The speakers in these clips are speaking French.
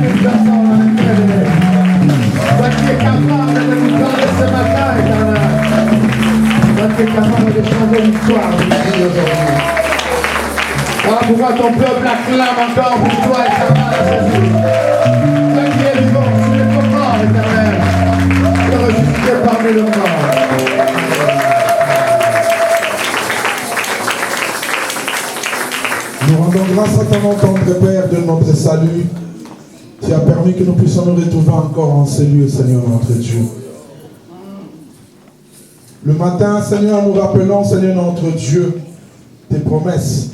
une personne en Éternel. Toi qui es capable de nous parler ce matin, Éternel. Toi qui es capable de changer l'histoire de la vie aujourd'hui. Voilà pourquoi ton peuple acclame encore pour toi, Éternel, Jésus. Toi qui es vivant, tu es ton corps, Éternel. Tu es ressuscité parmi le corps. Nous rendons grâce à ton nom, tendre Père, de notre salut. Tu as permis que nous puissions nous retrouver encore en ces lieux, Seigneur notre Dieu. Le matin, Seigneur, nous rappelons, Seigneur notre Dieu, tes promesses.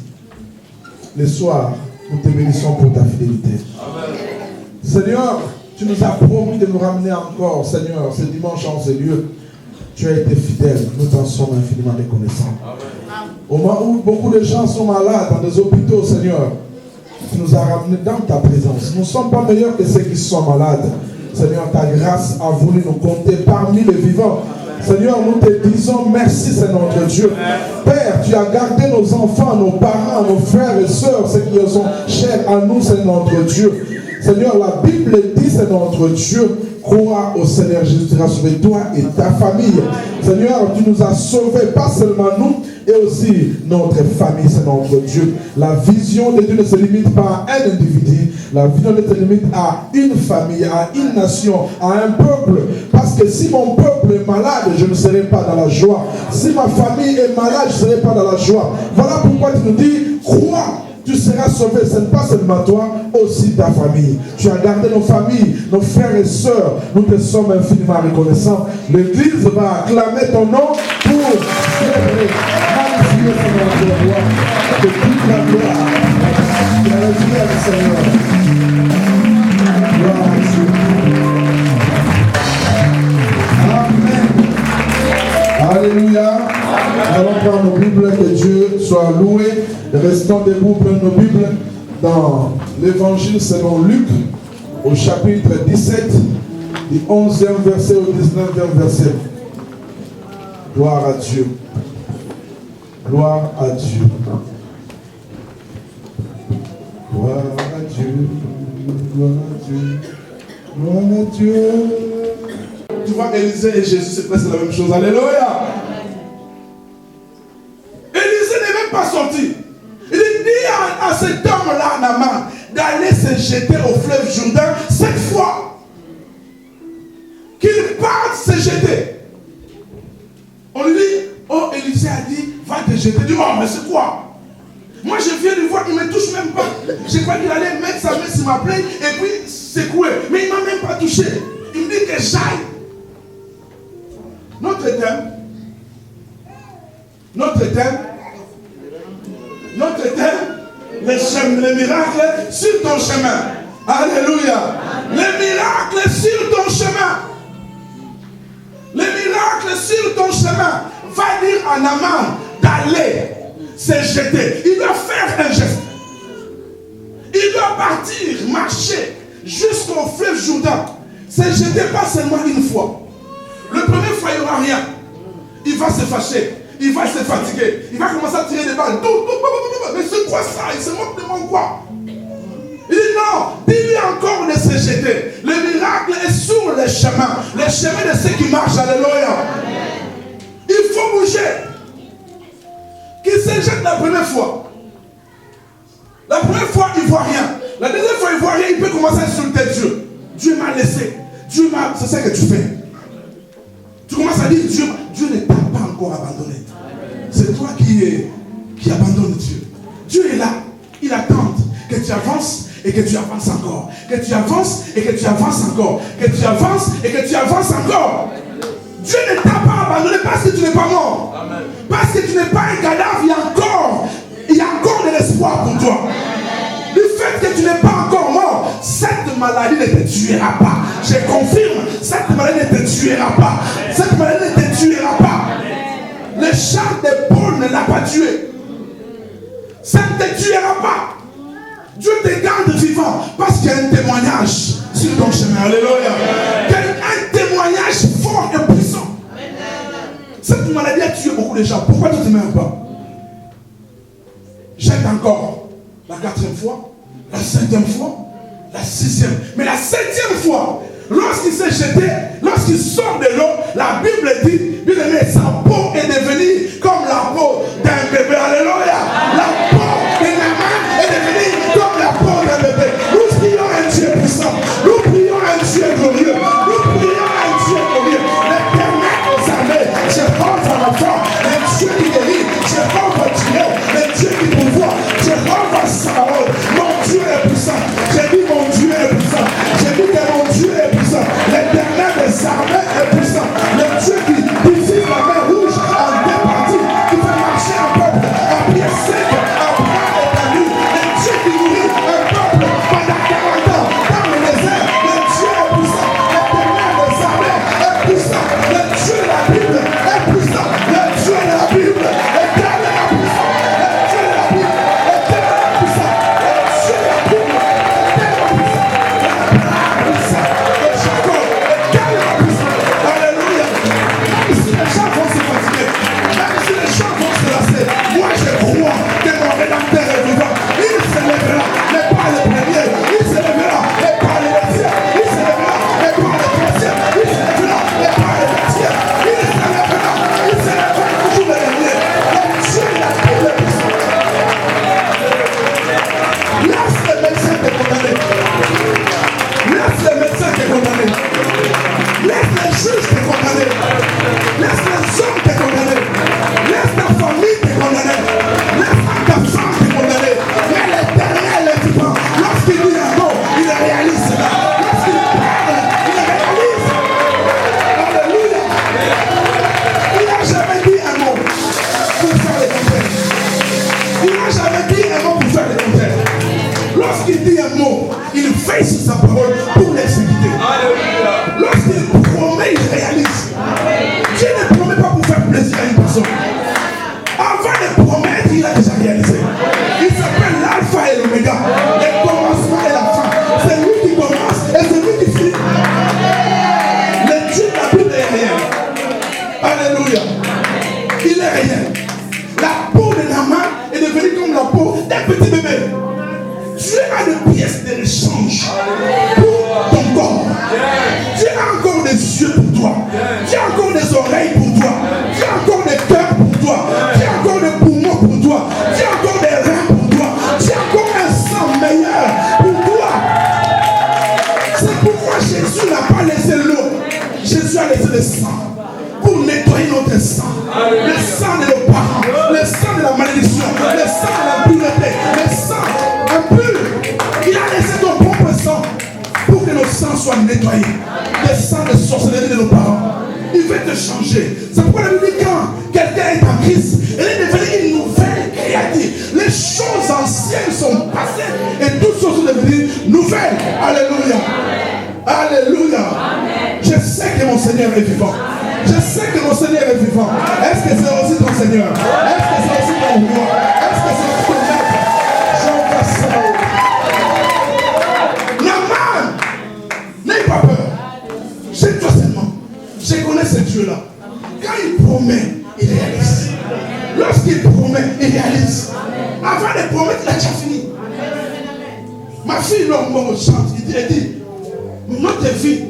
Le soir, nous te bénissons pour ta fidélité. Amen. Seigneur, tu nous as promis de nous ramener encore, Seigneur, ce dimanche en ces lieux. Tu as été fidèle, nous t'en sommes infiniment reconnaissants. Amen. Au moment où beaucoup de gens sont malades dans des hôpitaux, Seigneur, tu nous as ramenés dans ta présence. Nous ne sommes pas meilleurs que ceux qui sont malades. Seigneur, ta grâce a voulu nous compter parmi les vivants. Seigneur, nous te disons merci, c'est notre Dieu. Père, tu as gardé nos enfants, nos parents, nos frères et sœurs, ceux qui sont chers à nous, c'est notre Dieu. Seigneur, la Bible dit, c'est notre Dieu. Crois au Seigneur Jésus, tu as sauvé toi et ta famille. Seigneur, tu nous as sauvés, pas seulement nous, et aussi notre famille, c'est notre Dieu. La vision de Dieu ne se limite pas à un individu. La vision ne se limite à une famille, à une nation, à un peuple. Parce que si mon peuple est malade, je ne serai pas dans la joie. Si ma famille est malade, je ne serai pas dans la joie. Voilà pourquoi tu nous dis, crois. Tu seras sauvé, ce n'est pas seulement toi, aussi ta famille. Tu as gardé nos familles, nos frères et sœurs. Nous te sommes infiniment reconnaissants. L'Église va acclamer ton nom pour célébrer, magnifier ton nom de gloire, de toute la gloire. Alléluia, Seigneur. Gloire à Dieu. Amen. Alléluia. Nous allons prendre nos Bibles, que Dieu soit loué. Restons debout, prenons nos Bibles dans l'évangile selon Luc, au chapitre 17, du 11e verset au 19e verset. Gloire à Dieu. Gloire à Dieu. Gloire à Dieu. Gloire à Dieu. Gloire à Dieu. Tu vois, Élisée et Jésus, c'est presque la même chose. Alléluia. Élisée n'est même pas sorti. Il dit à cet homme-là, Naaman, d'aller se jeter au fleuve Jourdain 7 fois. Qu'il parte se jeter. On lui dit, oh, Élisée a dit, va te jeter. Il dit, oh, mais c'est quoi? Moi, je viens de voir, il ne me touche même pas. Je crois qu'il allait mettre sa main sur ma plaie et puis secouer. Mais il ne m'a même pas touché. Il me dit que j'aille. Notre thème, les miracles sur ton chemin. Alléluia. Les miracles sur ton chemin. Les miracles sur ton chemin. Va dire à Naaman d'aller se jeter. Il doit faire un geste. Il doit partir, marcher jusqu'au fleuve Jourdain. Se jeter pas seulement une fois. Le premier fois, il n'y aura rien. Il va se fâcher. Il va se fatiguer. Il va commencer à tirer des balles. Mais c'est quoi ça? Il se moque de mon quoi? Il dit non. Dis-lui encore de se jeter. Le miracle est sur les chemins. Les chemins de ceux qui marchent. Alléluia. Il faut bouger. Qu'il se jette la première fois. La première fois, il ne voit rien. La deuxième fois, il ne voit rien. Il peut commencer à insulter Dieu. Dieu m'a laissé. Dieu m'a... C'est ça que tu fais. Tu commences à dire Dieu ne t'a pas encore abandonné. C'est toi qui abandonne Dieu. Dieu est là. Il attend que tu avances et que tu avances encore. Que tu avances et que tu avances encore. Que tu avances et que tu avances encore. Dieu ne t'a pas abandonné parce que tu n'es pas mort. Amen. Parce que tu n'es pas un cadavre. Il y a encore de l'espoir pour toi. Du fait que tu n'es pas encore mort, cette maladie ne te tuera pas. Je confirme, cette maladie ne te tuera pas. Cette maladie ne te tuera pas. Le char de Paul ne l'a pas tué. Ça ne te tuera pas. Dieu te garde vivant parce qu'il y a un témoignage sur ton chemin. Alléluia. Un témoignage fort et puissant. Cette maladie a tué beaucoup de gens. Pourquoi tu ne te meurs pas? Jette encore. La 4e fois, la 5e fois, La 6e. Mais la 7e fois, lorsqu'il s'est jeté, lorsqu'il sort de l'eau, la Bible dit, bien aimé, sa peau est devenue comme la peau d'un bébé. Alléluia. La peau de Naaman est devenue comme la peau d'un bébé. Nous prions un Dieu puissant. Nous prions un Dieu glorieux. Nous prions un Dieu glorieux. L'éternel aux armées, Jéhovah Rapha, le Dieu qui guérit, Jéhovah Dieu, le Dieu qui pourvoit, Jéhovah Sabaoth. Mon Dieu est puissant. J'ai dit mon Dieu est puissant. J'ai dit que mon Dieu est puissant. L'éternel des armées est puissant. Le Dieu qui divise la mer rouge en deux parties, qui fait marcher un peuple à pied sec, à bras étendus. Le Dieu qui nourrit un peuple pendant 40 ans dans le désert. Le Dieu est puissant. L'éternel des armées est puissant. Le Dieu de la Bible est puissant. Le Dieu de la Bible est tellement puissant. Le Dieu de la Bible est tellement puissant. Le Dieu de la Bible est tellement puissant. Le puissant de Jacob est tellement puissant. Alléluia. Même si les gens vont se fatiguer, même si les gens vont se lasser, moi je crois que mon Rédempteur est vivant. Il se lèvera, mais pas le premier. Il se lèvera, mais pas le deuxième. Il se lèvera, mais pas le troisième. Il se lèvera, mais pas le quatrième. Il se lèvera toujours le dernier. Le Dieu de la Bible est puissant. Laisse les médecins te condamner. Laisse les médecins te condamner. Laisse les juges te condamner. Laisse les hommes te condamner. Laisse ta famille te condamner. Laisse ta femme te condamner. Mais l'éternel est vivant. Lorsqu'il dit un mot, il le réalise. Lorsqu'il parle, il le réalise. Alléluia. Il n'a jamais dit un mot pour faire le contraire. Il n'a jamais dit un mot pour faire le contraire. Lorsqu'il dit un mot, il veille sur sa parole pour l'exécuter. Lorsqu'il promet, il réalise. Dieu ne promet pas pour faire plaisir à une personne. Avant de promettre, il a déjà réalisé. Il s'appelle l'alpha et l'oméga, le commencement et la fin. C'est lui qui commence et c'est lui qui finit. Le Dieu de la Bible est réel. Alléluia. Il est réel. La peau de Naaman est devenue comme la peau d'un petit bébé. Dieu a des pièces de rechange pour ton corps. Dieu a encore des yeux pour toi. Dieu a encore des oreilles pour toi. Dieu a encore des cœurs pour toi. Dieu a encore des poumons pour toi. Dieu a encore des reins pour toi. Dieu a encore un sang meilleur pour toi. C'est pourquoi Jésus n'a pas laissé l'eau. Jésus a laissé le sang pour nettoyer notre sang. Le sang de nos parents, le sang de la malédiction, le sang de la pureté, le sang impur. Il a laissé ton propre sang pour que nos sangs soient nettoyés. Le sang de sorcellerie de nos parents. Il veut te changer. C'est pourquoi la Bible dit quand quelqu'un est en Christ, elle est devenue une nouvelle créature. Les choses anciennes sont passées et toutes choses sont devenues nouvelles. Alléluia. Alléluia. Je sais que mon Seigneur est vivant. Je sais que mon Seigneur est vivant. Est-ce que c'est aussi ton Seigneur? Est-ce que c'est aussi ton roi? Est-ce que c'est aussi ton maître? Jehovah Sabaoth. Naaman, n'aie pas peur. Jette-toi seulement. Je connais ce Dieu-là. Quand il promet, il réalise. Lorsqu'il promet, il réalise. Avant de promettre, il a déjà fini. Ma fille, l'homme chante, elle dit, notre vie,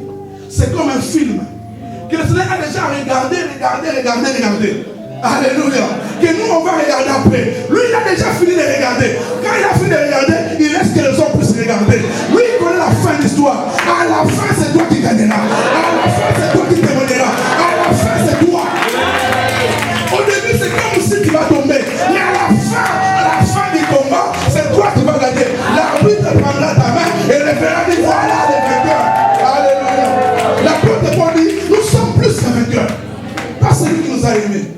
c'est comme un film que le Seigneur a déjà regardé. Alléluia. Que nous, on va regarder après. Lui, il a déjà fini de regarder. Quand il a fini de regarder, il laisse que les autres puissent regarder. Lui, il connaît la fin de l'histoire. À la fin, c'est toi qui gagneras. À la fin, c'est toi qui témoigneras. À la fin, c'est toi. Au début, c'est comme si tu vas tomber. Mais à la fin du combat, c'est toi qui vas gagner. L'arbitre prendra ta main et le verra dire voilà les vainqueurs. Alléluia. L'apôtre Paul dit nous sommes plus que vainqueurs. Pas celui qui nous a aimés.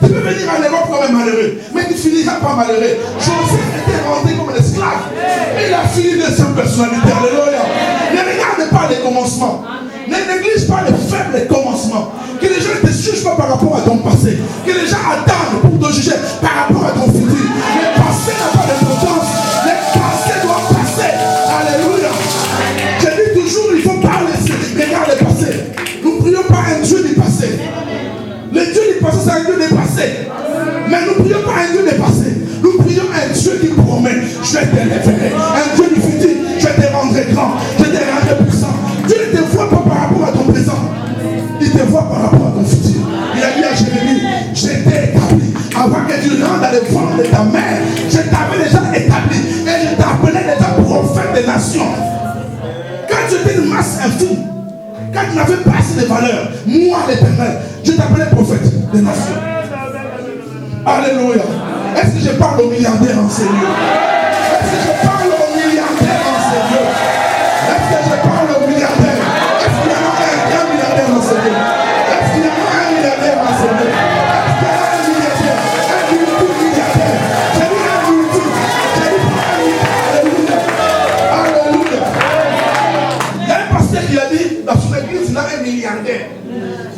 Tu peux venir en Europe comme un malheureux, mais tu finiras pas malheureux. Joseph était rentré comme un esclave. Et il a fini de sa personnalité. Alléluia. Ne regarde pas les commencements. Ne néglige pas les faibles commencements. Que les gens ne te jugent pas par rapport à ton passé. Que les gens attendent pour te juger par rapport à ton futur. Le passé n'a pas d'importance. Le passé doit passer. Alléluia. Je dis toujours, il ne faut pas laisser regarder le passé. Nous ne prions pas un Dieu du passé. Le Dieu du passé, c'est un Dieu dépassé. Mais nous ne prions pas un Dieu dépassé. Nous prions un Dieu qui promet, je te lèverai. Un Dieu du futur, je te rendrai grand, je t'ai rendu puissant. Dieu ne te voit pas par rapport à ton présent. Il te voit par rapport à ton futur. Il a dit à Jérémie, je t'ai établi. Avant que tu rentres dans le ventre de ta mère, je t'avais déjà établi. Et je t'appelais déjà prophète des nations. Quand tu étais une masse infime, quand tu n'avais pas assez de valeur, moi l'Éternel, je t'appelais prophète des nations. Alléluia. Est-ce que je parle aux milliardaires en ce lieu? Est-ce que je parle aux milliardaires en ce lieu? Est-ce que je parle aux milliardaires? Est-ce qu'il y en a un milliardaire en ce lieu? Est-ce qu'il y en a un milliardaire en ce lieu? Est-ce qu'il y en a un milliardaire? Un multi-milliardaire. J'ai dit un multi. J'ai dit pas un milliardaire. Alléluia. Il y a un pasteur qui a dit dans son église, il a un milliardaire.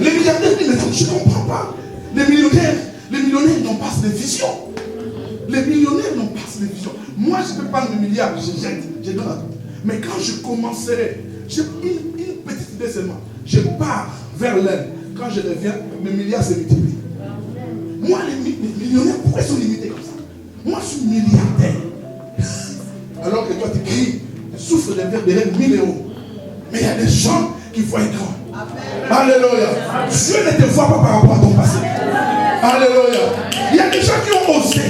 Les milliardaires disent, mais je ne comprends pas. Les millionnaires n'ont pas de vision. Les millionnaires n'ont pas de vision. Moi, je peux prendre des milliards, je jette, je donne à tout. Mais quand je commencerai, j'ai une petite idée seulement. Je pars vers l'aide. Quand je reviens, mes milliards se multiplient. Moi, les millionnaires, pourquoi ils sont limités comme ça? Moi, je suis milliardaire. Alors que toi, tu cries, tu souffres des rêves 1000 euros. Mais il y a des gens qui voient grand. Alléluia. Dieu ne te voit pas par rapport à ton passé. Alléluia. Il y a des gens qui ont osé.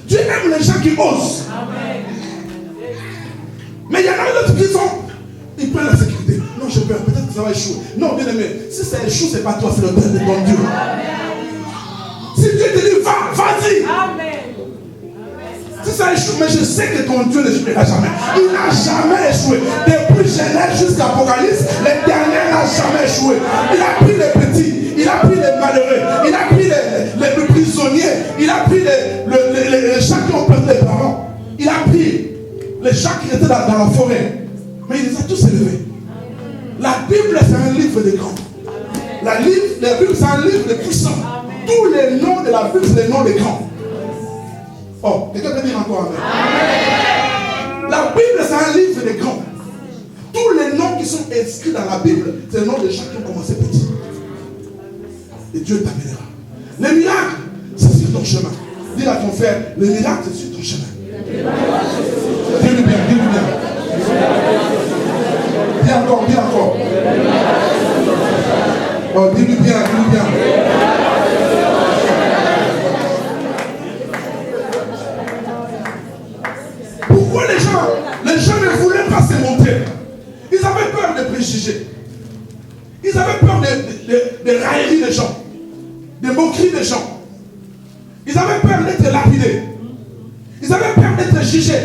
Dieu aime les gens qui osent. Mais il y en a d'autres qui sont. Ils prennent la sécurité. Non, j'ai peur. Peut-être que ça va échouer. Non, bien aimé. Si ça échoue, ce n'est pas toi, c'est le Père de ton Dieu. Si Dieu te dit, va, vas-y. Si ça échoue, mais je sais que ton Dieu n'échouera jamais. Il n'a jamais échoué. Depuis Genèse jusqu'à Apocalypse, le dernier n'a jamais échoué. Il a pris les petits, il a pris les malheureux, il a pris les prisonniers, il a pris les gens qui ont perdu les parents. Il a pris les gens qui étaient dans la forêt. Mais il les a tous élevés. La Bible, c'est un livre de grands. La Bible, c'est un livre de puissants. Tous les noms de la Bible, c'est les noms des grands. Oh, quelqu'un peut dire encore amen. Amen. La Bible, c'est un livre de grands. Tous les noms qui sont inscrits dans la Bible, c'est le nom de gens qui ont commencé petit. Et Dieu t'amènera. Les miracles, c'est sur ton chemin. Dis à ton frère, les miracles, c'est sur ton chemin. Dis-lui bien, dis-lui bien. Dis encore, dis encore. Oh, dis-lui bien, dis-lui bien. Pourquoi les gens ne voulaient pas se montrer? Ils avaient peur de préjugés. Ils avaient peur de railleries des gens, de moqueries des gens. Ils avaient peur d'être lapidés. Ils avaient peur d'être jugés.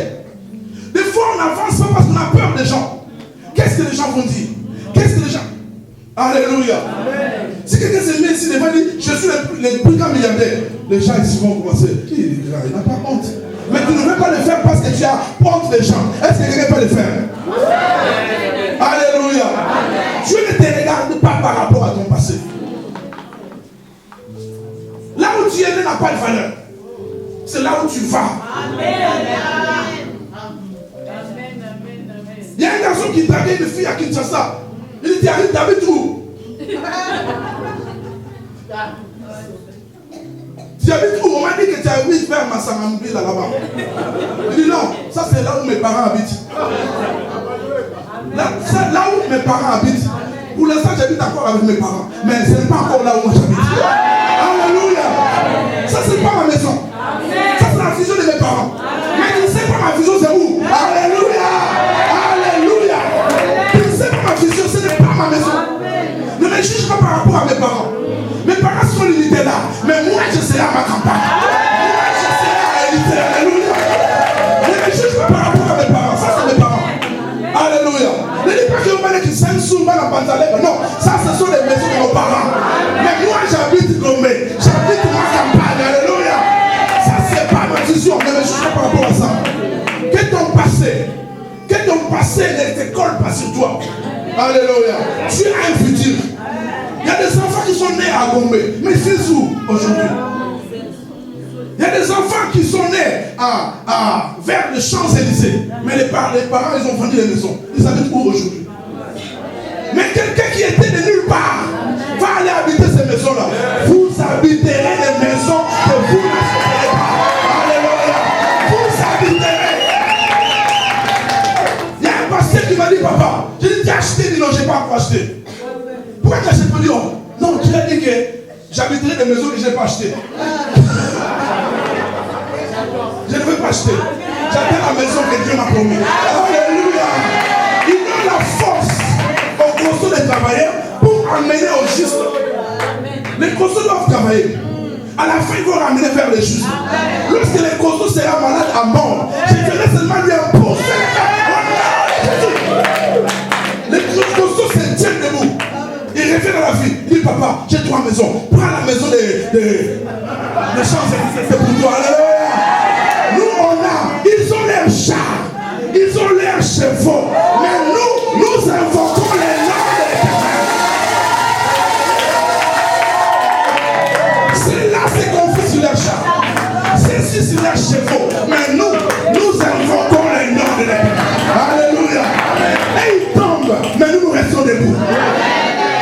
Des fois, on n'avance pas parce qu'on a peur des gens. Qu'est-ce que les gens vont dire? Qu'est-ce que les gens... Alléluia. Amen. Si quelqu'un s'est mis ici devant dit, je suis le plus grand milliardaire, les gens ici vont commencer. Il n'a pas honte. Mais tu ne veux pas le faire parce que tu as honte des gens. Est-ce que quelqu'un peut le faire? Amen. Alléluia. Amen. Dieu ne te regarde pas par rapport à ton passé. Là où tu es né n'a pas de valeur. C'est là où tu vas. Amen. Il y a un garçon qui draguait une fille à Kinshasa. Il dit, t'habites où? Tu habites où? On m'a dit que tu habites vers Massamambila là-bas. Il dit non, ça c'est là où mes parents habitent. Là où mes parents habitent. Pour l'instant, j'habite encore avec mes parents. Mais ce n'est pas encore là où moi j'habite. Alléluia. Ça c'est pas ma maison. Ça c'est la vision de mes parents. Mais tu ne sais pas ma vision c'est où? Alléluia. Alléluia. Tu ne sais pas ma vision, ce n'est pas ma maison. Ne me juge pas par rapport à mes parents. Mes parents sont limités là. Mais moi je serai à ma campagne. Moi je serai à Élité. Alléluia. Ne me juge pas par rapport à mes parents. Ça c'est mes parents. Alléluia. Ne dis pas que vous m'avez qui s'aiment souvent la pantalette. Non, ça ce sont les maisons de nos parents. Mais moi j'habite Gombe. J'habite ma campagne. Alléluia. Ça c'est pas ma vision. Ne me juge pas par rapport à ça. Que ton passé ne te colle pas sur toi. Alléluia. Tu as un futur. Il y a des enfants qui sont nés à Gombe. Mais c'est où aujourd'hui? Il y a des enfants qui sont nés vers les Champs-Élysées. Mais les parents, ils ont vendu les maisons. Ils habitent où aujourd'hui? Mais quelqu'un qui était de nulle part va aller habiter ces maisons-là. Vous habiterez les maisons que vous n'accepterez pas. Alléluia. Vous habiterez. Il y a un pour acheter. Pourquoi tu n'achètes pas? Non, tu as dit que j'habiterai des maisons que je n'ai pas achetées. Je ne veux pas acheter. J'attends la maison que Dieu m'a promis. Alléluia. Il donne la force aux consos de travailleurs pour amener au juste. Les consos doivent travailler. À la fin, ils vont ramener vers les justes. Lorsque les consos seront malades à mort, je ferai seulement lui imposer. Les consos se tiennent debout. Il revient dans la vie. Il dit, papa, j'ai 3 maisons. Prends la maison des Champs-Élysées. C'est pour toi. Alléluia. Nous, on a. Ils ont leurs chars. Ils ont leurs chevaux. Mais nous invoquons les noms de l'Éternel. Ceux-là se confient sur leurs chars. Ceux-ci sur leurs chevaux. Mais nous invoquons les noms de l'Éternel. Alléluia. Et ils tombent. Mais nous restons debout.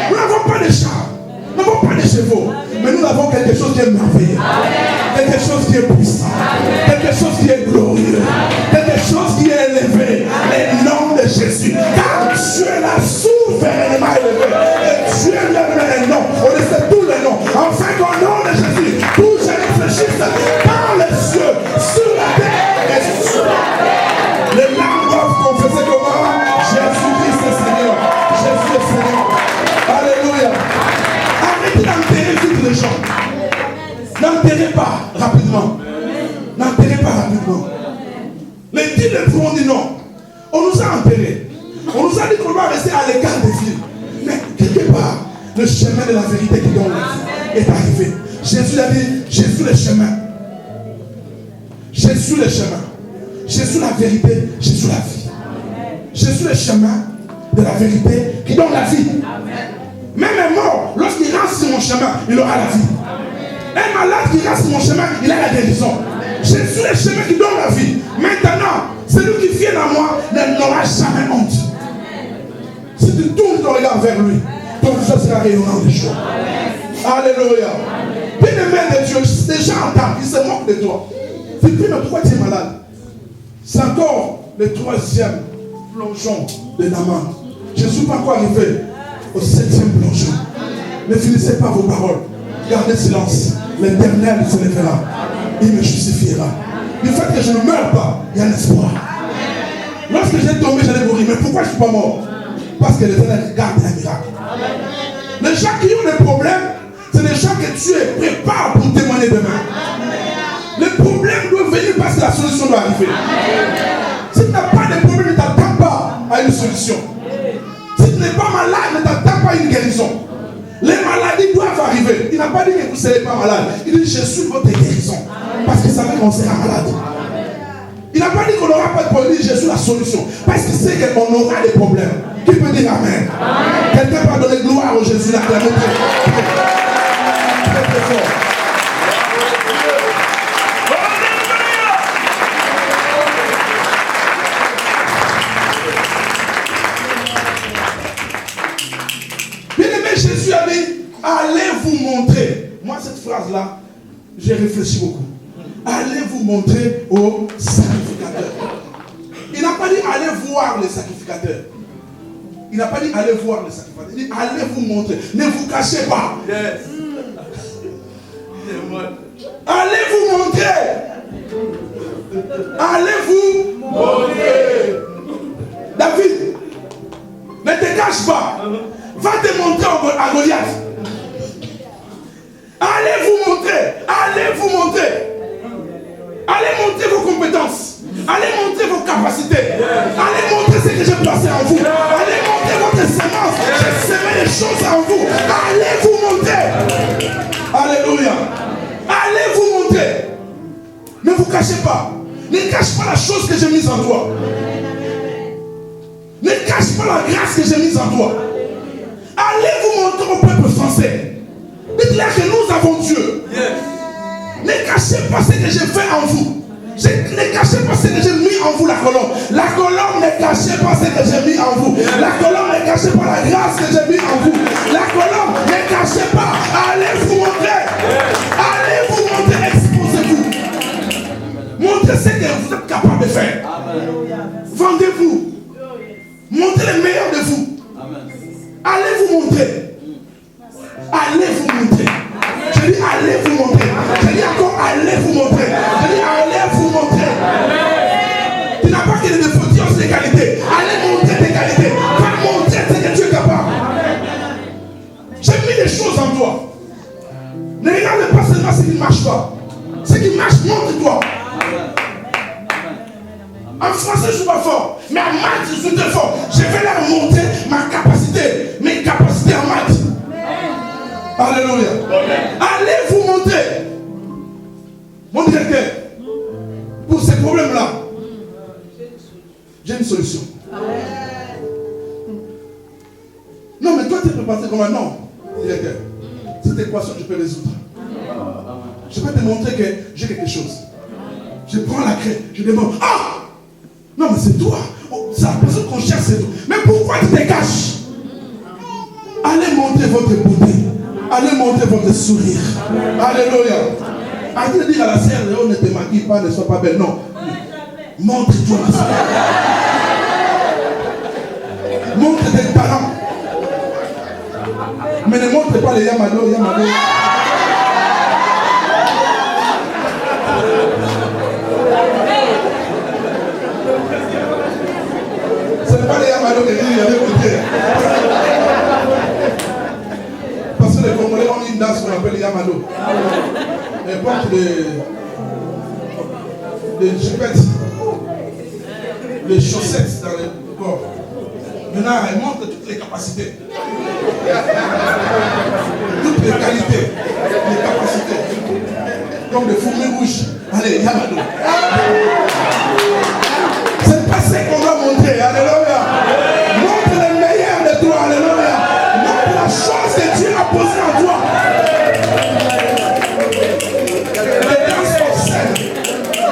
Nous n'avons pas de chars, nous n'avons pas de chevaux, mais nous avons quelque chose qui est merveilleux, quelque chose qui est puissant, quelque chose qui est glorieux, quelque chose qui est élevé, le nom de Jésus. Car tu es là souverainement élevé, et tu es le nom, on sait tous les noms, enfin qu'au nom de Jésus, tout je réfléchisse par les cieux, sur la terre et sur la terre. Les langues doivent confesser comment Jésus-Christ est Seigneur, Jésus est Seigneur. Alléluia. Arrêtez d'enterrer vite les gens. N'enterrez pas rapidement. N'enterrez pas rapidement. Les dîmes ont dit non. On nous a enterrés. On nous a dit qu'on doit rester à l'écart des villes. Mais quelque part, le chemin de la vérité qui donne la vie est arrivé. Jésus a dit, Jésus le chemin. Jésus le chemin. Jésus la vérité, Jésus la vie. Jésus le chemin de la vérité qui donne la vie. Même un mort, lorsqu'il rentre sur mon chemin, il aura la vie. Un malade qui rentre sur mon chemin, il a la guérison. Jésus est le chemin qui donne la vie. Maintenant, celui qui vient à moi n'aura jamais honte. Si tu tournes ton regard vers lui, ton visage sera rayonnant de joie. Alléluia. Bien-aimé de Dieu, les gens entendent, ils se moquent de toi. Tu dis, mais pourquoi tu es malade? C'est encore le 3e plongeon de Naaman. Je ne suis pas encore arrivé au 7e plongeon. Ne finissez pas vos paroles. Gardez silence. L'Éternel se lèvera. Il me justifiera. Du fait que je ne meurs pas, il y a un espoir. Lorsque j'ai tombé, j'allais mourir. Mais pourquoi je ne suis pas mort? Parce que l'Éternel garde un miracle. Les gens qui ont des problèmes, c'est les gens que tu prépares pour témoigner demain. Les problèmes doivent venir parce que la solution doit arriver. Si tu n'as pas de problème, ne t'attends pas à une solution. Si tu n'es pas malade, ne t'attends pas à une guérison. Les maladies doivent arriver. Il n'a pas dit que vous ne serez pas malade. Il dit, je suis votre guérison. Parce qu'il savait qu'on sera malade. Il n'a pas dit qu'on n'aura pas de problème. Il dit, je suis la solution. Parce qu'il sait qu'on aura des problèmes. Qui peut dire Amen? Quelqu'un peut donner gloire au Jésus. La très, très fort. Jésus a dit, allez vous montrer. Moi, cette phrase-là, j'ai réfléchi beaucoup. Allez vous montrer aux sacrificateurs. Il n'a pas dit, allez voir les sacrificateurs. Il n'a pas dit, allez voir les sacrificateurs. Il dit, allez vous montrer. Ne vous cachez pas. Yes. Allez vous montrer. Allez vous montrer. David, ne te cache pas. Va te montrer à Goliath. Allez vous montrer. Allez vous montrer. Allez montrer vos compétences. Allez montrer vos capacités. Allez montrer ce que j'ai placé en vous. Allez montrer votre semence. J'ai semé les choses en vous. Allez vous montrer. Alléluia. Allez vous montrer. Ne vous cachez pas. Ne cache pas la chose que j'ai mise en toi. Ne cache pas la grâce que j'ai mise en toi. Allez vous montrer au peuple français. Dites-leur que nous avons Dieu. Yes. Ne cachez pas ce que j'ai fait en vous. Ne cachez pas ce que j'ai mis en vous, la colombe. La colombe, ne cachez pas ce que j'ai mis en vous. La colombe, ne cachez pas la grâce que j'ai mis en vous. La colombe, ne cachez pas. Allez vous montrer. Allez vous montrer. Exposez-vous. Montrez ce que vous êtes capable de faire. Vendez-vous. Montrez les meilleurs de vous. monter. Allez vous monter. Je dis allez vous monter. Je dis encore allez vous monter. Je dis allez vous monter. Tu n'as pas que des défauts, tu as aussi des qualités. Allez monter tes qualités. Va monter ce que tu es capable. J'ai mis des choses en toi. Ne regarde pas seulement ce qui ne marche pas. Ce qui marche, montre-toi. En français, je ne suis pas fort. Mais en maths, je suis très fort. Je vais leur montrer ma capacité. Mes capacités en maths. Alléluia. Allez vous montrer. Mon directeur, pour ces problèmes-là, j'ai une solution. Non, mais toi, tu peux passer comme un non, directeur. Cette équation, je peux résoudre. Je peux te montrer que j'ai quelque chose. Je prends la craie, je demande. Ah! Non, mais c'est toi. Oh, c'est la personne qu'on cherche, c'est toi. Mais pourquoi tu te caches? Allez montrer votre beauté. Allez montrer votre sourire. Alléluia. Arrêtez de dire à la sœur, on ne te maquille pas, ne sois pas belle. Non. Montre-toi. Montre tes talents. Mais ne montre pas les Yamado. Ce n'est pas les Yamado qui disent, il y avait côté. Parce que les Congolais ont une danse qu'on appelle les Yamado. Ils portent des jupettes, des chaussettes dans le corps. Maintenant, elle montre toutes les capacités. Toutes les qualités, les capacités. Comme des fourmis rouges. Allez, Yamado. C'est pas ce qu'on doit montrer. Alléluia. Montre le meilleur de toi. Alléluia. Montre la chose que Dieu a posée en toi. Les danses obscènes.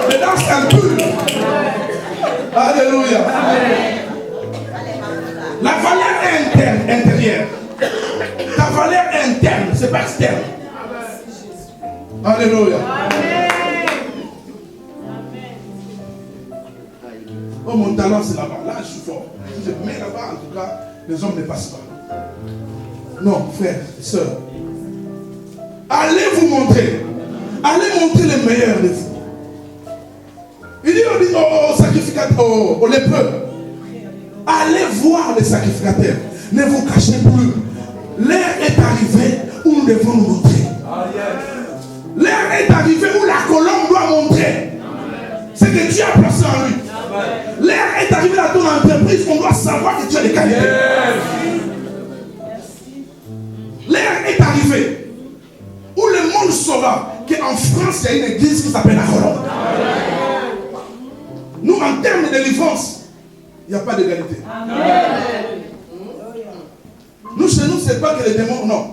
Les danses impures. Alléluia. La valeur interne, intérieure. Ta valeur interne, c'est pas externe. Alléluia. Oh, mon talent, c'est là-bas. Là, je suis fort. Si je mets là-bas, en tout cas, les hommes ne passent pas. Non, frère, sœur. Allez vous montrer. Allez montrer les meilleurs de vous. Il dit aux sacrificateurs, aux lépreux. Allez voir les sacrificateurs. Ne vous cachez plus. L'heure est arrivée où nous devons nous montrer. L'heure est arrivée où la colombe doit montrer ce que Dieu a placé en lui. L'heure est arrivée dans ton entreprise, on doit savoir que tu as des qualités. L'heure est arrivée où le monde saura qu'en France, il y a une église qui s'appelle la colombe. Nous, en termes de délivrance, il n'y a pas d'égalité. Nous, chez nous, c'est pas que les démons, non.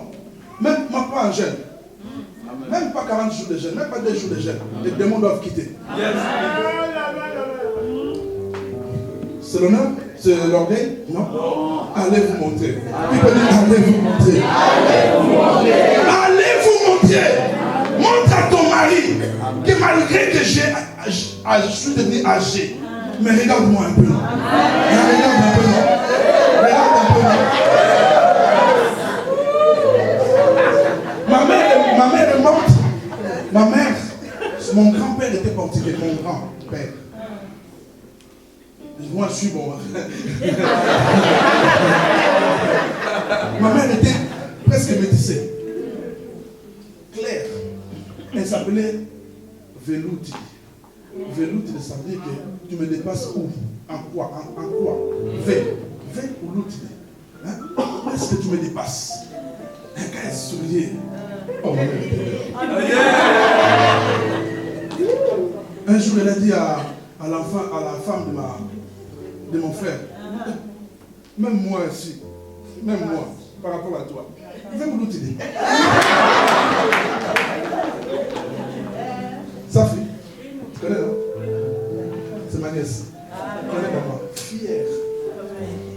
Même pas en jeûne. Même pas 40 jours de jeûne, même pas 2 jours de jeûne. Les démons doivent quitter. C'est l'honneur? C'est l'orgueil? Non. Allez vous montrer. Il peut dire allez vous montrer. Allez vous montrer. Montre à ton mari que malgré que je suis devenu âgé, mais regarde-moi un peu. Regarde un peu, non? Regarde un peu, non? Ma mère est morte. Ma mère, mon grand-père était portugais, mon grand-père. Moi, je suis bon. Ma mère était presque métissée. Claire. Elle s'appelait Velouti. Velouti, ça veut dire que tu me dépasses où? En quoi? En quoi? V ou l'outil. Hein? Est-ce que tu me dépasses? Un gars est soulier. Oh, ma mère était belle. Un jour, elle a dit à la femme de mon frère, même moi aussi, même moi, par rapport à toi, vais vous l'utiliser. Safi, tu connais, non? C'est ma nièce. Tu connais maman, fière.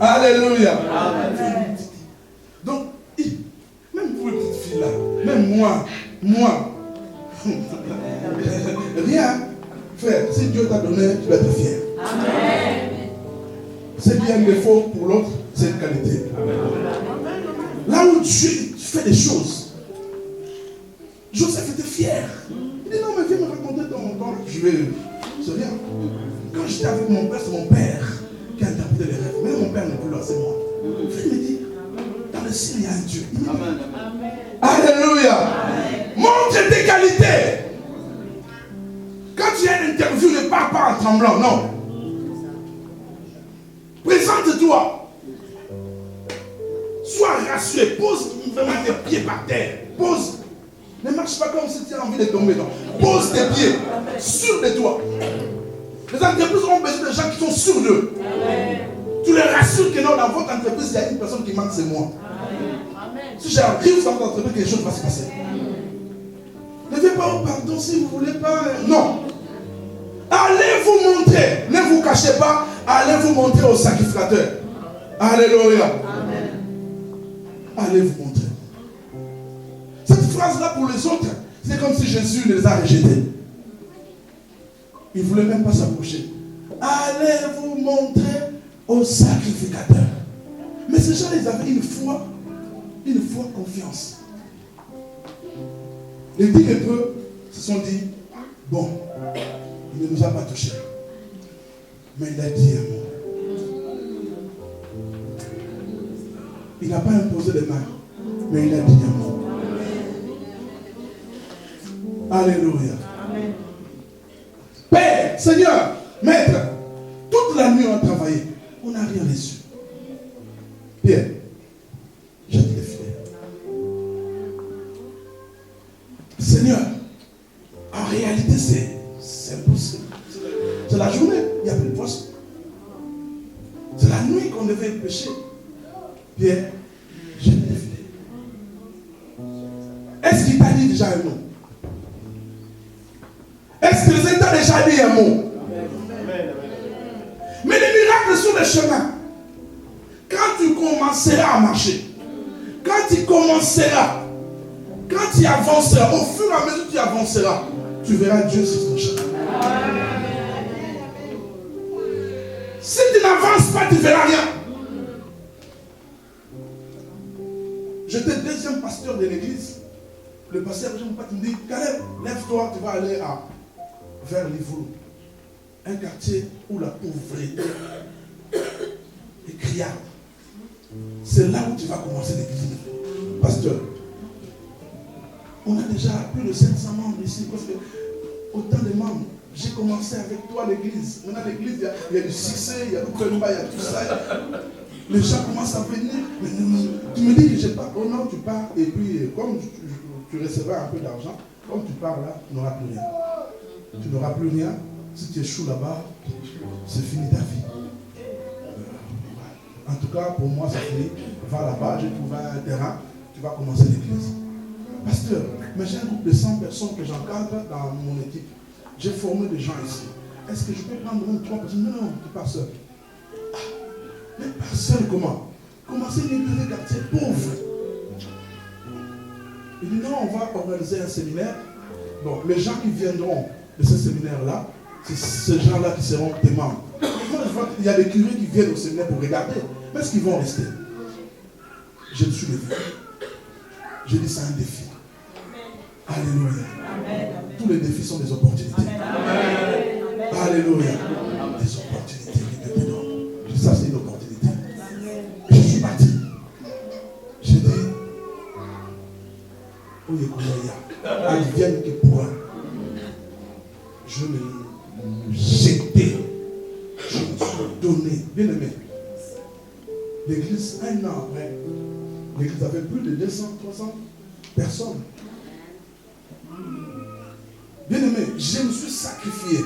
Alléluia. Amen. Donc, même vous, les petites filles là, même moi, rien, frère, si Dieu t'a donné, tu vas être fier. Amen. Ce qui est un défaut pour l'autre, c'est une qualité. Amen. Là où Dieu fait des choses. Joseph était fier. Il dit non, mais viens me raconter ton rêve. Je vais. C'est rien. Quand j'étais avec mon père, c'est mon père qui a interprété les rêves. Même mon père n'est plus là, c'est moi. Il me dit, dans le ciel, il y a un Dieu. Amen. Alléluia. Amen. Montre tes qualités. Quand tu as une interview, ne pars pas en tremblant, non. Présente-toi. Sois rassuré. Pose vraiment tes pieds par terre. Pose. Ne marche pas comme si tu as envie de tomber. Non. Pose tes pieds. Sûr de toi. Les entreprises ont besoin de gens qui sont sûrs d'eux. Tu les rassures que non, dans votre entreprise, il y a une personne qui manque, c'est moi. Amen. Si j'arrive dans votre entreprise, quelque chose va se passer. Ne faites pas au pardon si vous ne voulez pas. Non. Allez vous montrer. Ne vous cachez pas. Allez vous montrer au sacrificateur. Alléluia. Amen. Allez vous montrer. Cette phrase-là pour les autres, c'est comme si Jésus les a rejetés. Il ne voulait même pas s'approcher. Allez vous montrer au sacrificateur. Mais ces gens, ils avaient une foi confiance. Les 10 Hébreux se sont dit, bon, il ne nous a pas touchés. Mais il a dit un mot. Il n'a pas imposé les mains, mais il a dit un mot. Alléluia. Amen. Père, Seigneur, Maître, toute la nuit on a travaillé, on n'a rien reçu. Pierre, jette les filets. Seigneur, en réalité c'est impossible. C'est la journée, il n'y a plus de poisson. C'est la nuit qu'on devait pêcher. Pierre, jette les filets. Est-ce qu'il t'a dit déjà un nom? Est-ce que les États déjà dit un mot? Mais les miracles sur le chemin. Quand tu commenceras à marcher, quand tu commenceras, quand tu avanceras, au fur et à mesure que tu avanceras, tu verras Dieu sur ton chemin. Si tu n'avances pas, tu ne verras rien. J'étais deuxième pasteur de l'église. Le pasteur me dit, Caleb, lève-toi, tu vas aller vers Livourou. Un quartier où la pauvreté est criarde. C'est là où tu vas commencer l'église. Pasteur, on a déjà plus de 500 membres ici. Parce que autant de membres. J'ai commencé avec toi l'église. Maintenant l'église, il y a du succès, il y a du combat, il y a tout ça. Les gens commencent à venir. Tu me dis que je pars. Oh non, tu pars. Et puis, comme tu recevras un peu d'argent, comme tu pars là, tu n'auras plus rien. Tu n'auras plus rien. Si tu échoues là-bas, c'est fini ta vie. En tout cas, pour moi, c'est fini. Va là-bas, j'ai trouvé un terrain. Tu vas commencer l'église. Pasteur, mais j'ai un groupe de 100 personnes que j'encadre dans mon équipe. J'ai formé des gens ici. Est-ce que je peux prendre même 3 personnes? Non, tu pars seul. Ah, mais pas seul comment? Commencer une église de quartier pauvre. Il dit non, on va organiser un séminaire. Donc les gens qui viendront de ce séminaire-là, c'est ces gens-là qui seront tes membres. Moi, je vois qu'il y a des curés qui viennent au séminaire pour regarder. Mais est-ce qu'ils vont rester? Je me suis levé. Je dis c'est un défi. Alléluia. Amen. Tous les défis sont des opportunités. Amen. Alléluia. Des opportunités qui te donnent. Je dis ça, c'est une opportunité. Je suis parti. J'ai dit, où est-ce advienne que pourra. Je me jeté. Je me suis donné. Bien aimé. L'église, un an après, l'église avait plus de 200, 300 personnes. Bien aimé, je me suis sacrifié.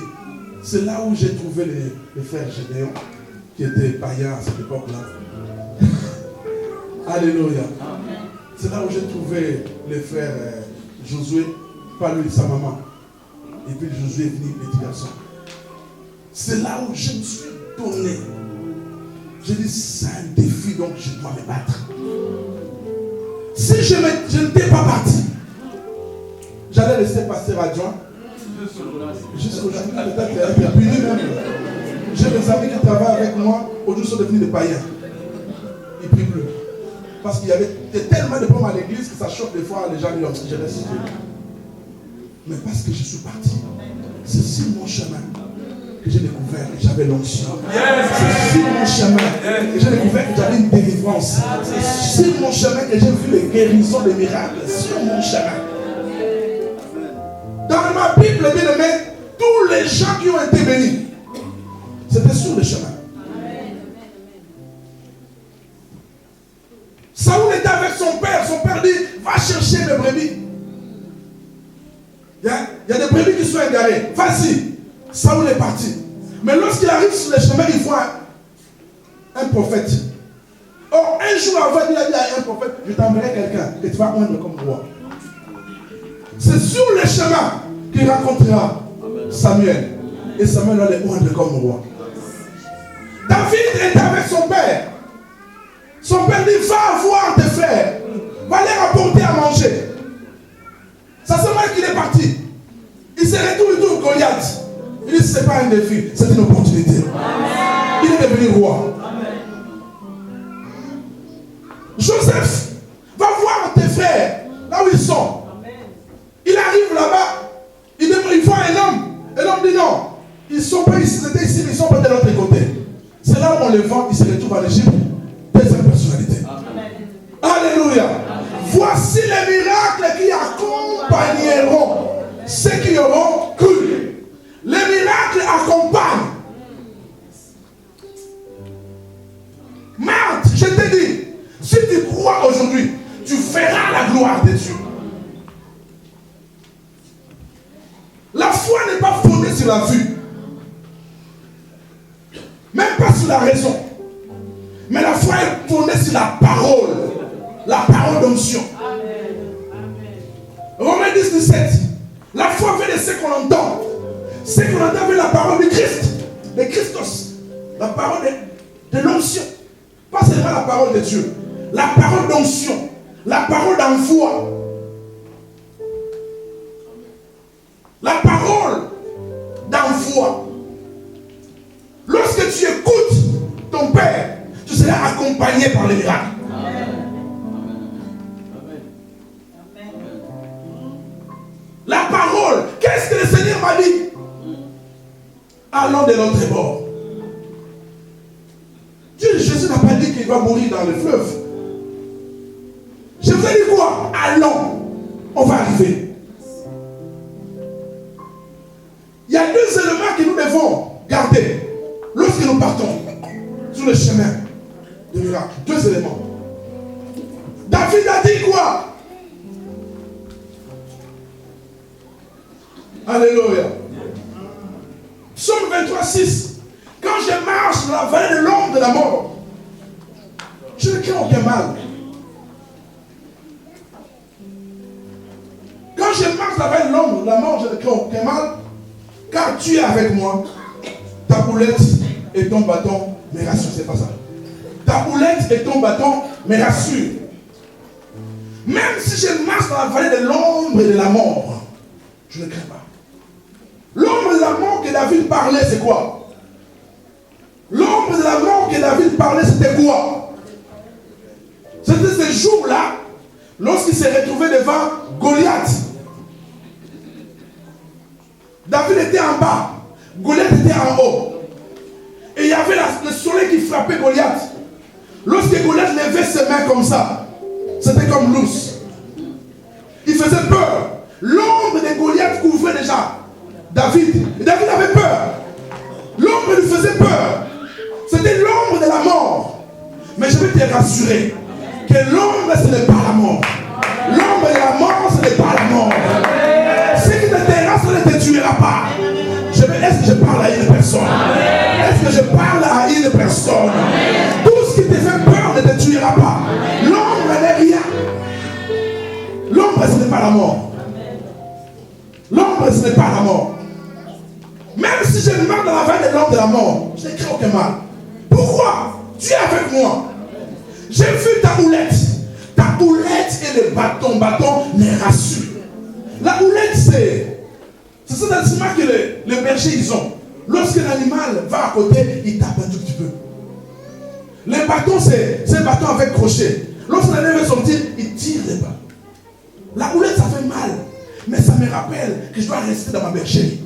C'est là où j'ai trouvé les frères Gédéon, qui étaient païens à cette époque-là. Alléluia. C'est là où j'ai trouvé les frères Josué, pas lui, sa maman. Et puis Josué est venu, petit garçon. C'est là où je me suis donné. J'ai dit, c'est un défi, donc je dois me battre. Si je n'étais pas parti, j'allais laisser pasteur adjoint. Jusqu'aujourd'hui, peut-être, et puis lui-même. J'ai des amis qui travaillent avec moi, aujourd'hui sont devenus des païens. Ils ne prient plus. parce qu'il y avait tellement de problèmes à l'église que ça choque des fois les gens disent je reste. Mais parce que je suis parti, c'est sur mon chemin que j'ai découvert que j'avais l'onction. C'est sur mon chemin que j'ai découvert que j'avais une délivrance. C'est sur mon chemin que j'ai vu les guérisons, les miracles. Sur mon chemin. Dans ma Bible, bien aimé, tous les gens qui ont été bénis, c'était sur le chemin. Saoul était avec son père. Son père dit, va chercher mes brebis. Il y a des brebis qui sont égarées. Vas-y. Saoul est parti. Mais lorsqu'il arrive sur le chemin, il voit un prophète. Or, un jour avant, il a dit à un prophète, je t'enverrai quelqu'un que tu vas rendre comme roi. C'est sur le chemin qu'il rencontrera Samuel. Et Samuel va le rendre comme roi. David était avec son père. Son père dit, va voir tes frères. Va les rapporter à manger. Ça se voit qu'il est parti. Il se retourne et trouve Goliath. Il dit, ce n'est pas un défi, c'est une opportunité. Amen. Il est devenu roi. Amen. Joseph, va voir tes frères, là où ils sont. Amen. Il arrive là-bas, il voit un homme. Et l'homme dit non, ils ne sont pas ici, ils étaient ici, mais ils sont pas de l'autre côté. C'est là où on les vend, ils se retrouvent en Égypte. Deuxième personnalité. Amen. Alléluia. Amen. Voici les miracles qui accompagneront ceux qui auront cru. Les miracles accompagnent. Marthe, je te dis, si tu crois aujourd'hui, tu verras la gloire de Dieu. La foi n'est pas fondée sur la vue, même pas sur la raison, mais la foi est fondée sur la parole d'onction. Romains 10, 17. La foi vient de ce qu'on entend. Ce qu'on entend vient de la parole du Christ, de Christos, la parole de l'onction. Pas seulement la parole de Dieu, la parole d'onction, la parole d'envoi. La parole d'envoi. Lorsque tu écoutes ton Père, tu seras accompagné par les miracles. La parole, qu'est-ce que le Seigneur m'a dit? Allons de l'autre bord. Jésus n'a pas dit qu'il va mourir dans le fleuve. Je vous ai dit quoi? Allons, on va arriver. Il y a deux éléments que nous devons garder lorsque nous partons sur le chemin de miracle. Deux éléments. David a dit quoi? Alléluia. Psaume 23, 6. Quand je marche dans la vallée de l'ombre de la mort, je ne crains aucun mal. Quand je marche dans la vallée de l'ombre de la mort, je ne crains aucun mal, car tu es avec moi. Ta boulette et ton bâton me rassurent. C'est pas ça. Ta boulette et ton bâton me rassurent. Même si je marche dans la vallée de l'ombre et de la mort, je ne crains pas. L'ombre de la mort que David parlait, c'est quoi? L'ombre de la mort que David parlait, c'était quoi? C'était ce jour-là, lorsqu'il s'est retrouvé devant Goliath. David était en bas, Goliath était en haut. Et il y avait le soleil qui frappait Goliath. Lorsque Goliath levait ses mains comme ça, c'était comme l'ours. Il faisait peur. L'ombre de Goliath couvrait déjà David. Et David avait peur. L'ombre lui faisait peur. C'était l'ombre de la mort. Mais je vais te rassurer que l'ombre, ce n'est pas la mort. L'ombre de la mort, ce n'est pas la mort. Ce qui te terrasse ne te tuera pas. Est-ce que je parle à une personne? Est-ce que je parle à une personne? Tout ce qui te fait peur ne te tuera pas. L'ombre n'est rien. L'ombre, ce n'est pas la mort. L'ombre, ce n'est pas la mort. Même si je marche dans la vallée de l'ombre de la mort, je ne crains aucun mal. Pourquoi? Tu es avec moi. J'ai vu ta houlette. Ta houlette et le bâton. Bâton me rassure. La houlette, c'est cet instrument que les bergers ils ont. Lorsque l'animal va à côté, il tape un tout petit peu. Le bâton, c'est un bâton avec crochet. Lorsque la lèvre est sortie, il tire les balles. La houlette, ça fait mal. Mais ça me rappelle que je dois rester dans ma bergerie.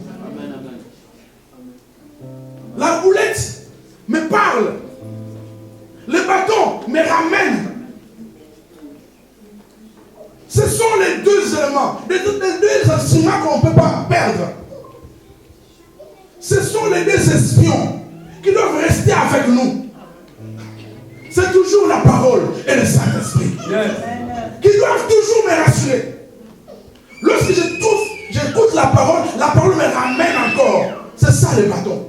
La houlette me parle. Le bâton me ramène. Ce sont les deux éléments, les deux instruments qu'on ne peut pas perdre. Ce sont les deux espions qui doivent rester avec nous. C'est toujours la parole et le Saint-Esprit. Qui doivent toujours me rassurer. Lorsque j'écoute la parole me ramène encore. C'est ça le bâton.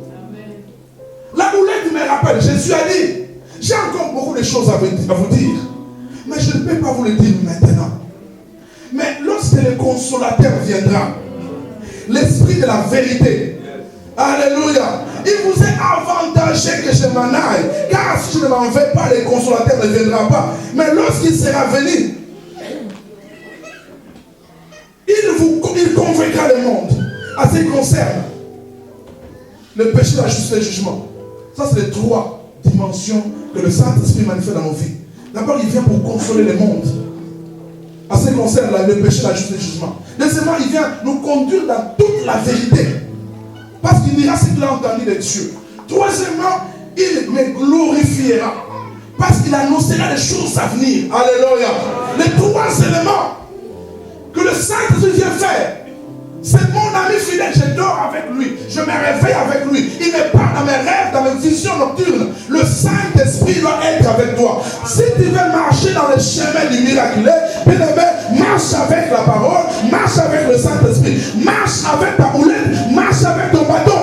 La houlette me rappelle, Jésus a dit, j'ai encore beaucoup de choses à vous dire, mais je ne peux pas vous le dire maintenant. Mais lorsque le consolateur viendra, l'esprit de la vérité, alléluia, il vous est avantagé que je m'en aille, car si je ne m'en vais pas, le consolateur ne viendra pas. Mais lorsqu'il sera venu, il convaincra le monde à ce qui concerne le péché, la justice et le jugement. Ça, c'est les trois dimensions que le Saint-Esprit manifeste dans nos vies. D'abord, il vient pour consoler le monde à ce qui concerne le péché, la justice et le jugement. Deuxièmement, il vient nous conduire dans toute la vérité, parce qu'il dira ce qu'il a entendu de Dieu. Troisièmement, il me glorifiera, parce qu'il annoncera les choses à venir. Alléluia. Les trois éléments que le Saint-Esprit vient faire. C'est mon ami fidèle, je dors avec lui, je me réveille avec lui, il me parle dans mes rêves, dans mes visions nocturnes. Le Saint-Esprit doit être avec toi. Si tu veux marcher dans le chemin du miraculeux, bien-aimé, marche avec la parole, marche avec le Saint-Esprit, marche avec ta houlette, marche avec ton bâton.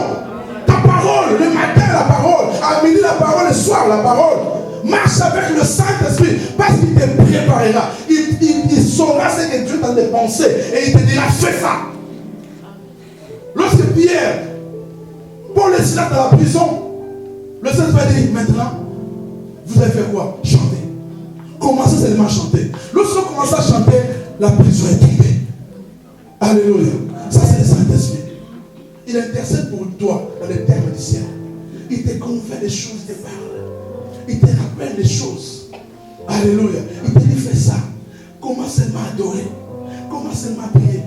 Ta parole, le matin la parole, à midi la parole, le soir la parole. Marche avec le Saint-Esprit, parce qu'il te préparera. Il saura ce que Dieu t'a dépensé et il te dira, fais ça. Lorsque Pierre, Paul et Silas dans la prison, le Saint-Esprit a dit, maintenant, vous avez fait quoi? Chanter. Commencez seulement à chanter. Lorsqu'on commence à chanter, la prison est tombée. Alléluia. Ça, c'est le Saint-Esprit. Il intercède pour toi dans les termes du ciel. Il te convainc des choses, il te parle. Il te rappelle des choses. Alléluia. Il te dit, fais ça. Commence seulement à adorer. Commence seulement à prier.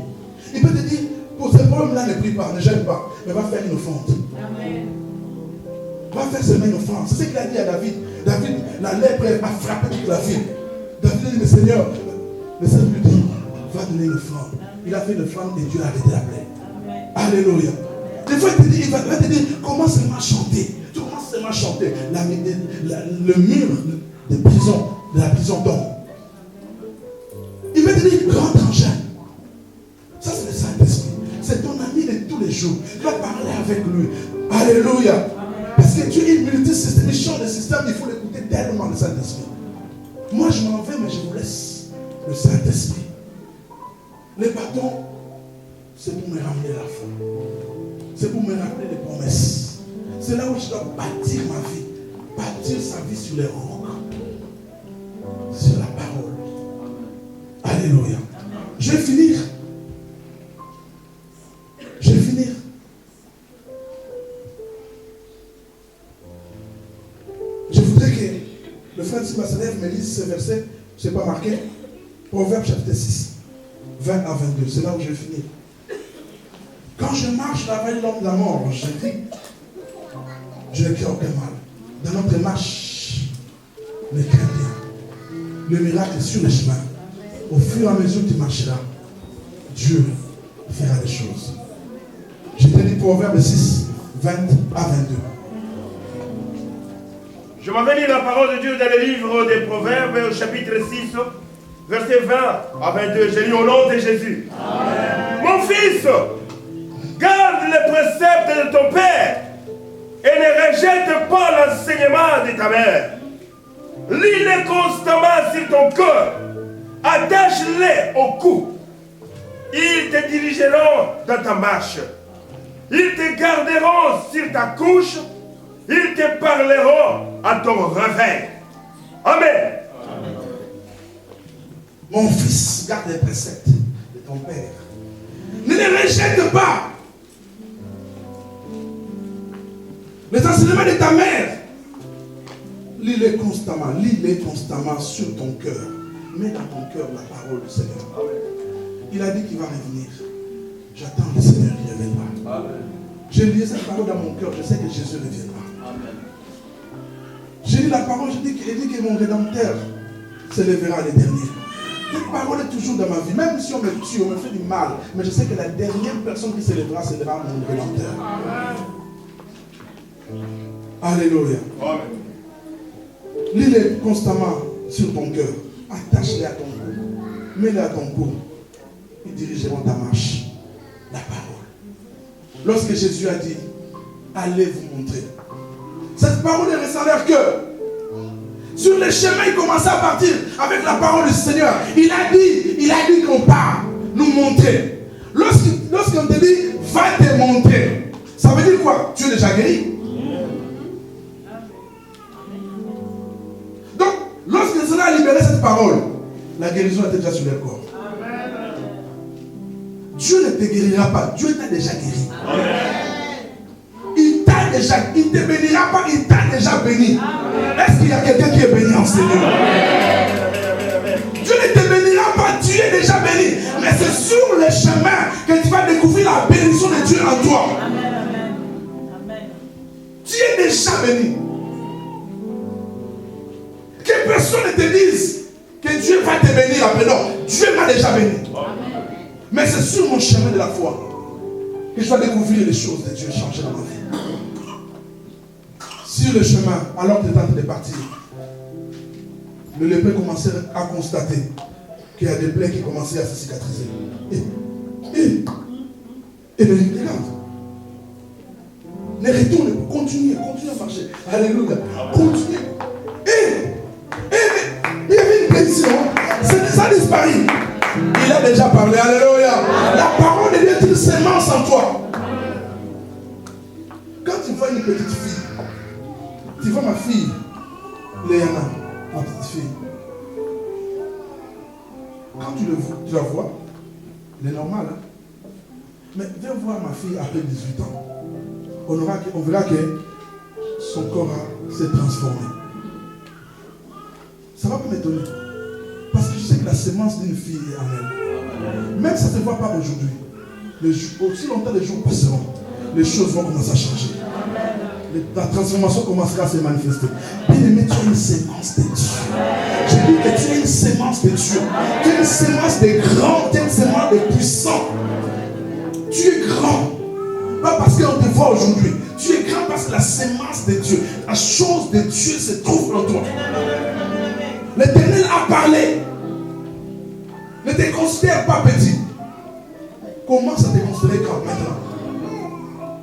Il peut te dire, pour ce problème-là, ne prie pas, ne gêne pas, mais va faire une offrande. Amen. Va faire seulement une offrande. C'est ce qu'il a dit à David. David, la lèpre a frappé toute la ville. David a dit, mais Seigneur, le Seigneur lui dit, va donner une offrande. Il a fait une offrande et Dieu a arrêté la plaie. Alléluia. Des fois, il va te dire, commence seulement à chanter. Tu commences seulement à chanter. Le mur de prison, de la prison d'homme. Il va te dire, rentre en jeûne. Ça, c'est le Saint-Esprit. C'est ton ami de tous les jours. Tu vas parler avec lui. Alléluia. Parce que Dieu est multisystème. Il change de système. Il faut l'écouter tellement, le Saint-Esprit. Moi, je m'en vais, mais je vous laisse le Saint-Esprit. Les bâtons, c'est pour me ramener la foi. C'est pour me rappeler les promesses. C'est là où je dois bâtir ma vie. Bâtir sa vie sur les rocs. Sur la parole. Alléluia. Je vais finir. Je voudrais que le frère Sima se lève, me lise ce verset, je n'ai pas marqué. Proverbe chapitre 6, 20 à 22. C'est là où je vais finir. Quand je marche dans la vallée de l'homme de la mort, je crie, je ne crains aucun mal. Dans notre marche, ne crains rien. Le miracle est sur le chemin. Au fur et à mesure que tu marcheras, Dieu fera des choses. Je te dis Proverbe 6, 20 à 22. Je m'avais lire la parole de Dieu dans le livre des Proverbes, au chapitre 6, verset 20 à 22. J'ai lu au nom de Jésus. Amen. Mon fils, garde les préceptes de ton père et ne rejette pas l'enseignement de ta mère. Lis-les constamment sur ton cœur. Attache-les au cou. Ils te dirigeront dans ta marche. Ils te garderont sur ta couche. Ils te parleront à ton réveil. Amen. Amen. Mon fils, garde les préceptes de ton père. Ne les rejette pas. Les enseignements de ta mère. Lis-les constamment sur ton cœur. Mets dans ton cœur la parole du Seigneur. Il a dit qu'il va revenir. J'attends le Seigneur qui reviendra. J'ai lu cette parole dans mon cœur. Je sais que Jésus reviendra. J'ai lu la parole, il dit que mon Rédempteur se lèvera les derniers. Cette parole est toujours dans ma vie. Même si on me tue, on me fait du mal. Mais je sais que la dernière personne qui se lèvera mon Rédempteur. Alléluia. Lis-les constamment sur ton cœur. Attache-les à ton cou. Mets-les à ton cou. Ils dirigeront ta marche. La parole. Lorsque Jésus a dit, allez vous montrer. Cette parole est restée dans leur cœur. Sur les chemins, il commençait à partir avec la parole du Seigneur. Il a dit qu'on part nous montrer. Lorsqu'on te dit, va te montrer, ça veut dire quoi? Tu es déjà guéri. Donc, lorsque le Seigneur a libéré cette parole, la guérison était déjà sur leur corps. Dieu ne te guérira pas, Dieu t'a déjà guéri. Il ne te bénira pas, il t'a déjà béni. Est-ce qu'il y a quelqu'un qui est béni en Seigneur? Dieu ne te bénira pas, tu es déjà béni. Mais c'est sur le chemin que tu vas découvrir la bénédiction de Dieu en toi. Tu es déjà béni. Que personne ne te dise que Dieu va te bénir après. Non, Dieu m'a déjà béni. Mais c'est sur mon chemin de la foi que je vais découvrir les choses de Dieu changer dans ma vie. Sur le chemin, alors que tu es en train de partir, le lépreux commençait à constater qu'il y a des plaies qui commençaient à se cicatriser. Et regarde. Ne retourne, continue à marcher. Alléluia. Continue. Il y avait une bénédiction. Ça a disparu. Il a déjà parlé. Alléluia. La parole de Dieu est une sémence en toi. Quand tu vois une petite fille, tu vois ma fille, Léana, ma petite fille. Quand tu la vois, elle est normale. Hein? Mais viens voir ma fille après 18 ans. On verra que son corps s'est transformé. Ça va pas m'étonner. Parce que je sais que la sémence d'une fille est en elle. Même si ça ne se voit pas aujourd'hui. Aussi longtemps les jours passeront, les choses vont commencer à changer. La transformation commencera à se manifester. Bien-aimé, tu as une sémence de Dieu. Je dis que tu as une sémence de Dieu. Tu as une sémence de grand, tu as une sémence de puissant. Tu es grand. Pas parce qu'on te voit aujourd'hui. Tu es grand parce que la sémence de Dieu, la chose de Dieu se trouve en toi. L'Éternel a parlé. Ne te considère pas petit. Commence à te considérer grand maintenant.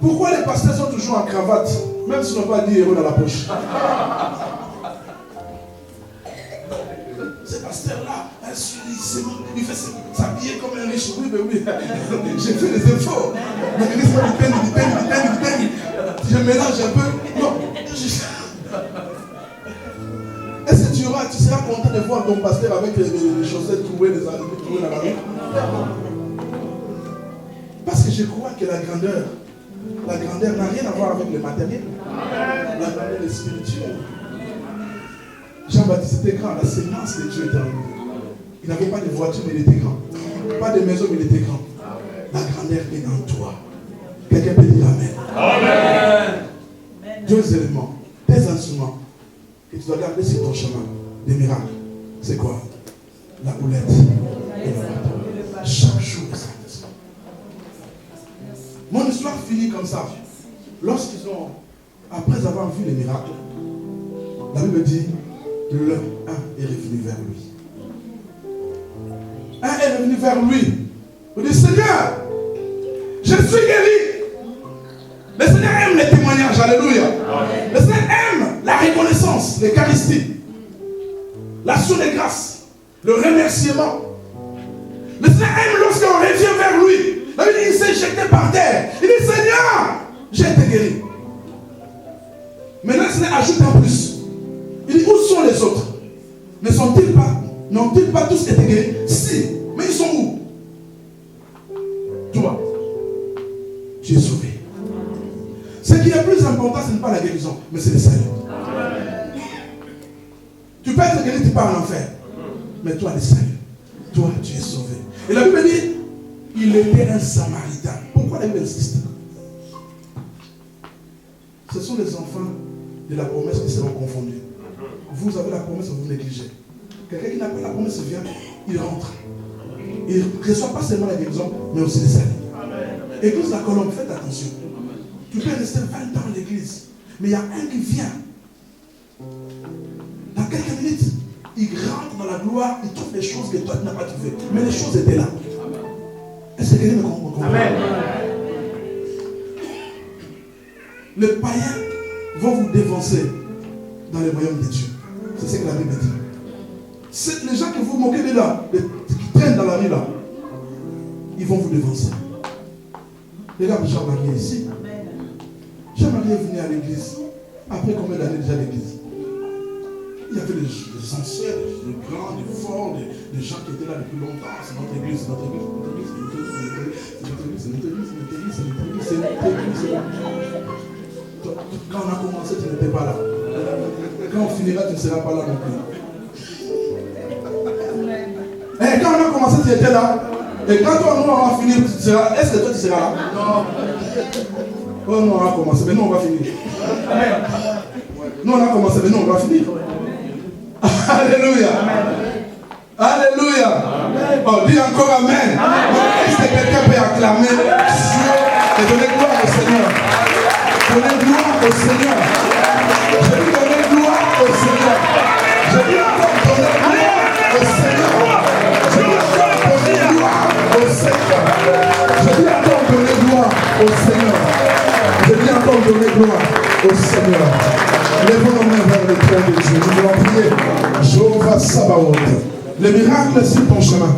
Pourquoi les pasteurs sont toujours en cravate, même s'ils n'ont pas dit héros dans la poche? Ce pasteur-là, il fait s'habiller comme un riche. Oui, mais oui, j'ai fait des efforts. Mais laisse-moi du peine. Je mélange un peu. Non. Est-ce que tu seras content de voir ton pasteur avec les chaussettes trouées dans la rue? Parce que je crois que la grandeur n'a rien à voir avec le matériel. La grandeur est spirituelle. Jean-Baptiste était grand, la sémence de Dieu était en lui. Il n'avait pas de voiture, mais il était grand. Pas de maison, mais il était grand. La grandeur est en toi. Quelqu'un peut dire Amen. Amen. Deux éléments, des instruments que tu dois garder sur ton chemin. Des miracles. C'est quoi? La houlette et le bâton. Chaque jour, le Saint-Esprit. Mon histoire finit comme ça. Lorsqu'ils ont, après avoir vu les miracles, la Bible dit, l'un est revenu vers lui. Un est revenu vers lui. Il dit, Seigneur, je suis guéri. Le Seigneur aime les témoignages, alléluia. Le Seigneur aime la reconnaissance, l'Eucharistie, l'action de grâce, le remerciement. Le Seigneur aime lorsqu'on revient vers lui. La Bible dit, il s'est jeté par terre. Il dit, Seigneur, j'ai été guéri. Maintenant, le Seigneur ajoute en plus. Il dit, où sont les autres? N'ont-ils pas tous été guéris? Si, mais ils sont où? Toi, tu es sauvé. Ce qui est plus important, ce n'est pas la guérison, mais c'est le salut. que tu pars en enfer. Mais toi, le salut. Toi, tu es sauvé. Et la Bible dit, il était un Samaritain. Pourquoi la Bible insiste? Ce sont les enfants de la promesse qui seront confondus. Vous avez la promesse, vous négligez. Quelqu'un qui n'a pas la promesse vient, il rentre. Il ne reçoit pas seulement la guérison, mais aussi le salut. Église de la Colombe, faites attention. Tu peux rester 20 ans à l'église, mais il y a un qui vient. Dans quelques minutes, il rentre dans la gloire, il trouve des choses que toi tu n'as pas trouvées. Mais les choses étaient là. Est-ce que quelqu'un me comprend? Amen. Les païens vont vous dévancer dans le royaume de Dieu. C'est ce que la Bible dit. C'est les gens que vous moquez de là, qui traînent dans la rue là, ils vont vous dévancer. Regarde Jean-Marie ici. Jean-Marie est venu à l'église. Après combien d'années déjà à l'église? Il y avait des anciens, des grands, des forts, des gens qui étaient là depuis longtemps. C'est notre église, c'est notre église, c'est notre église, c'est notre église, c'est notre église, c'est notre église, c'est notre église. Quand on a commencé, tu n'étais pas là. Quand on finira, tu ne seras pas là non plus. Et quand on a commencé, tu étais là. Et quand toi, nous, on va finir, tu seras. Est-ce que toi, tu seras là? Non. Oh, nous, on va commencer, mais nous, on va finir. Nous, on a commencé, mais nous, on va finir. Alléluia. Alléluia. Oh, dis encore Amen. Est-ce que quelqu'un peut acclamer Dieu et donner gloire au Seigneur? Donner gloire au Seigneur. Je dis donner gloire au Seigneur. Je dis encore donner gloire au Seigneur. Je dis encore donner gloire au Seigneur. Je dis encore donner gloire au Seigneur. Je dis encore donner gloire au Seigneur. Lèvons nos mains vers le trône de Dieu. Nous allons prier. Jéhovah Sabaoth. Le miracle sur ton chemin.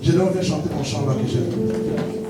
Je leur vais chanter mon chant là que j'aime.